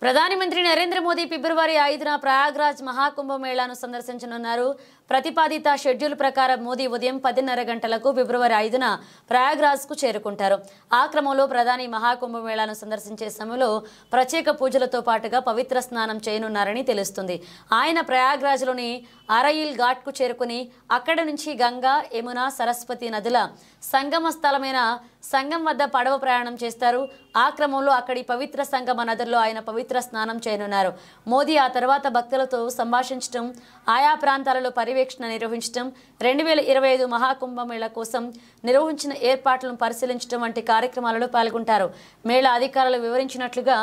ప్రధానమంత్రి నరేంద్ర మోదీ ఫిబ్రవరి 5న ప్రయాగ్రాజ్ మహాకుంభ మేళాను సందర్శించనున్నారు. ప్రతిపాదిత షెడ్యూల్ ప్రకారం మోదీ ఉదయం 10:30 గంటలకు ఫిబ్రవరి 5న ప్రయాగ్రాజ్కు చేరుకుంటారు. ఆ క్రమంలో ప్రధాని మహాకుంభ మేళాను సందర్శించే సమయంలో ప్రత్యేక పూజలతో పాటుగా పవిత్ర స్నానం చేయనున్నారని తెలుస్తుంది. ఆయన ప్రయాగ్రాజ్లోని అరయిల్ ఘాట్కు చేరుకుని అక్కడి నుంచి గంగా, యమున, సరస్వతి నదుల సంగమ స్థలమైన సంగం వద్ద పడవ ప్రయాణం చేస్తారు. ఆ క్రమంలో అక్కడి పవిత్ర సంగమ నదుల్లో ఆయన పవిత్ర స్నానం చేయనున్నారు. మోదీ ఆ తర్వాత భక్తులతో సంభాషించడం, ఆయా ప్రాంతాలలో పర్యవేక్షణ నిర్వహించడం, 2025 మహాకుంభమేళ కోసం నిర్వహించిన ఏర్పాట్లను పరిశీలించడం వంటి కార్యక్రమాలలో పాల్గొంటారు. మేళా అధికారులు వివరించినట్లుగా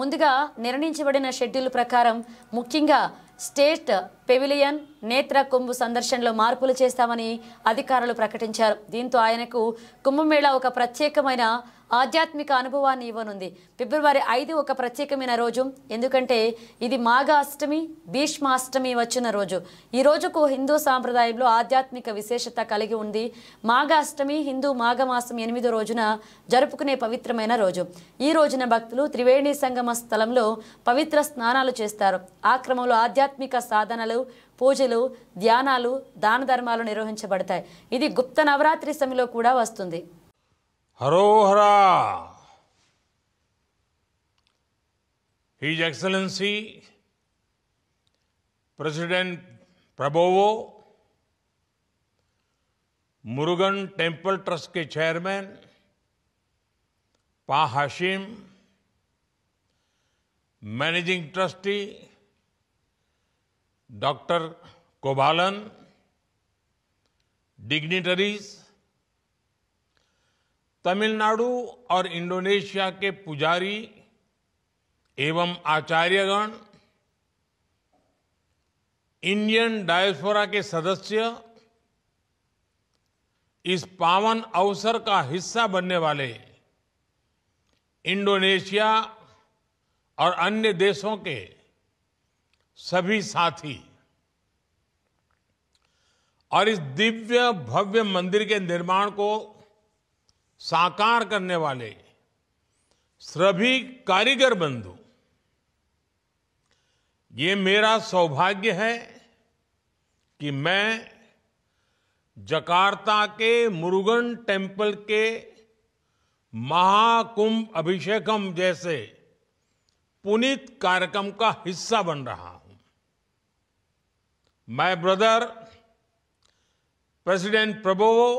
ముందుగా నిర్ణయించబడిన షెడ్యూల్ ప్రకారం ముఖ్యంగా స్టేట్ పెవిలియన్, నేత్ర కుంభ్ సందర్శనలో మార్పులు చేస్తామని అధికారులు ప్రకటించారు. దీంతో ఆయనకు కుంభమేళా ఒక ప్రత్యేకమైన ఆధ్యాత్మిక అనుభవాన్ని ఇవ్వనుంది. ఫిబ్రవరి 5 ఒక ప్రత్యేకమైన రోజు, ఎందుకంటే ఇది మాఘ అష్టమి, భీష్మాష్టమి వచ్చిన రోజు. ఈ రోజుకు హిందూ సాంప్రదాయంలో ఆధ్యాత్మిక విశేషత కలిగి ఉంది. మాఘ అష్టమి హిందూ మాఘమాసం 8వ రోజున జరుపుకునే పవిత్రమైన రోజు. ఈ రోజున భక్తులు త్రివేణి సంగమ స్థలంలో పవిత్ర స్నానాలు చేస్తారు. ఆ క్రమంలో ఆధ్యాత్మిక సాధనలు, పూజలు, ధ్యానాలు, దాన ధర్మాలు నిర్వహించబడతాయి. ఇది గుప్త నవరాత్రి సమయంలో కూడా వస్తుంది. हरोहरा His Excellency President Prabowo, Murugan temple trust के chairman Pa Hashim, managing trustee doctor Kobalan, dignitaries, Tamil Nadu और इंडोनेशिया के पुजारी एवं आचार्यगण, इंडियन डायस्पोरा के सदस्य, इस पावन अवसर का हिस्सा बनने वाले इंडोनेशिया और अन्य देशों के सभी साथी और इस दिव्य भव्य मंदिर के निर्माण को साकार करने वाले सभी कारीगर बंधु, ये मेरा सौभाग्य है कि मैं जकार्ता के मुरुगन टेम्पल के महाकुंभ अभिषेकम जैसे पुनीत कार्यक्रम का हिस्सा बन रहा हूं। माय ब्रदर प्रेसिडेंट प्रबोवो,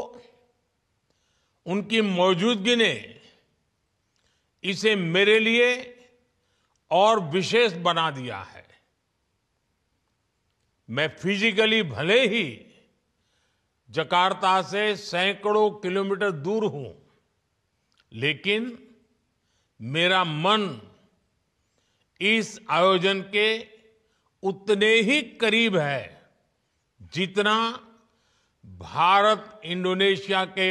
उनकी मौजूदगी ने इसे मेरे लिए और विशेष बना दिया है। मैं फिजिकली भले ही जकार्ता से सैकड़ों किलोमीटर दूर हूं, लेकिन मेरा मन इस आयोजन के उतने ही करीब है जितना भारत इंडोनेशिया के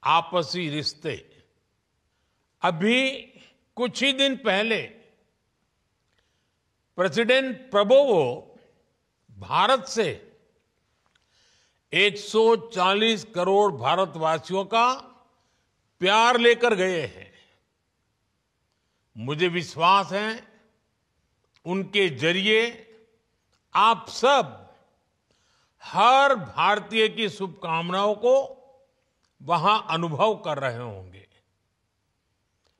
आपसी रिश्ते। अभी कुछ ही दिन पहले प्रेसिडेंट प्रबोवो भारत से 140 करोड़ भारतवासियों का प्यार लेकर गए हैं। मुझे विश्वास है उनके जरिए आप सब हर भारतीय की शुभकामनाओं को वहां अनुभव कर रहे होंगे।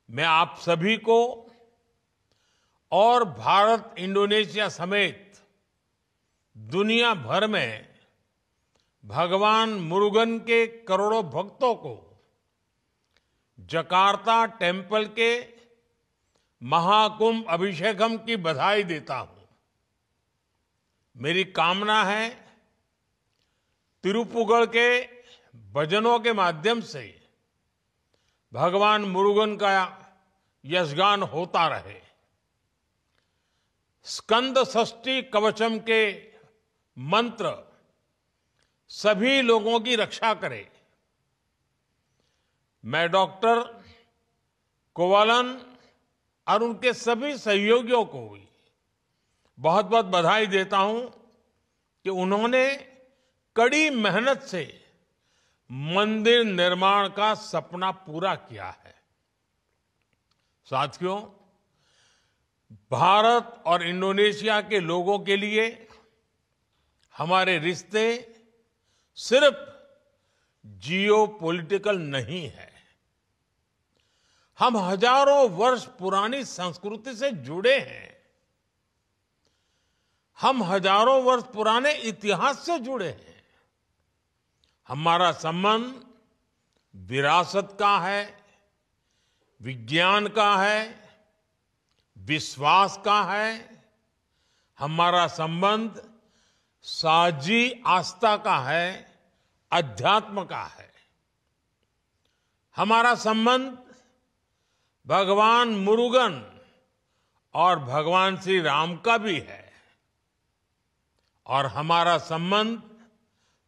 मैं आप सभी को और भारत, इंडोनेशिया समेत दुनिया भर में भगवान मुरुगन के करोड़ों भक्तों को जकार्ता टेम्पल के महाकुंभ अभिषेकम की बधाई देता हूं। मेरी कामना है तिरुपुगड़ के भजनों के माध्यम से भगवान मुरुगन का यशगान होता रहे। स्कंद षष्ठी कवचम के मंत्र सभी लोगों की रक्षा करे। मैं डॉक्टर कोवालन और उनके सभी सहयोगियों को भी बहुत बहुत बधाई देता हूं कि उन्होंने कड़ी मेहनत से मंदिर निर्माण का सपना पूरा किया है। साथियों, भारत और इंडोनेशिया के लोगों के लिए हमारे रिश्ते सिर्फ जियोपॉलिटिकल नहीं है। हम हजारों वर्ष पुरानी संस्कृति से जुड़े हैं। हम हजारों वर्ष पुराने इतिहास से जुड़े हैं। हमारा संबंध विरासत का है, विज्ञान का है, विश्वास का है। हमारा संबंध साझी आस्था का है, अध्यात्म का है। हमारा संबंध भगवान मुरुगन और भगवान श्री राम का भी है, और हमारा संबंध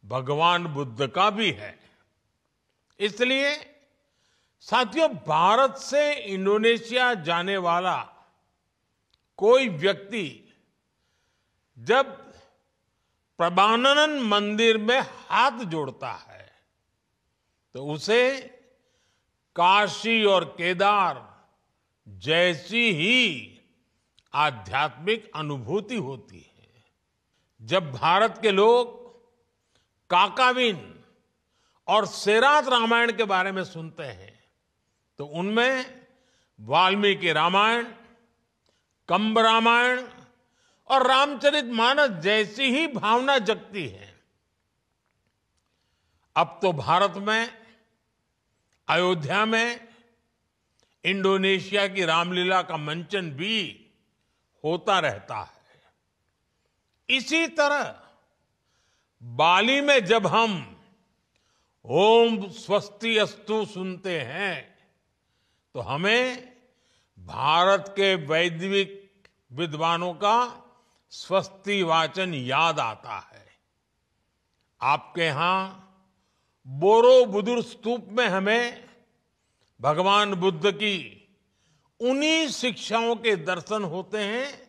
भगवान बुद्ध का भी है। इसलिए साथियों, भारत से इंडोनेशिया जाने वाला कोई व्यक्ति जब प्रभानन मंदिर में हाथ जोड़ता है तो उसे काशी और केदार जैसी ही आध्यात्मिक अनुभूति होती है। जब भारत के लोग काकाविन और सेरात रामायण के बारे में सुनते हैं तो उनमें वाल्मीकि रामायण, कंब रामायण और रामचरितमानस जैसी ही भावना जगती है। अब तो भारत में अयोध्या में इंडोनेशिया की रामलीला का मंचन भी होता रहता है। इसी तरह बाली में जब हम ओम स्वस्ति अस्तु सुनते हैं तो हमें भारत के वैदिक विद्वानों का स्वस्ति वाचन याद आता है। आपके यहां बोरोबुदुर स्तूप में हमें भगवान बुद्ध की उन्हीं शिक्षाओं के दर्शन होते हैं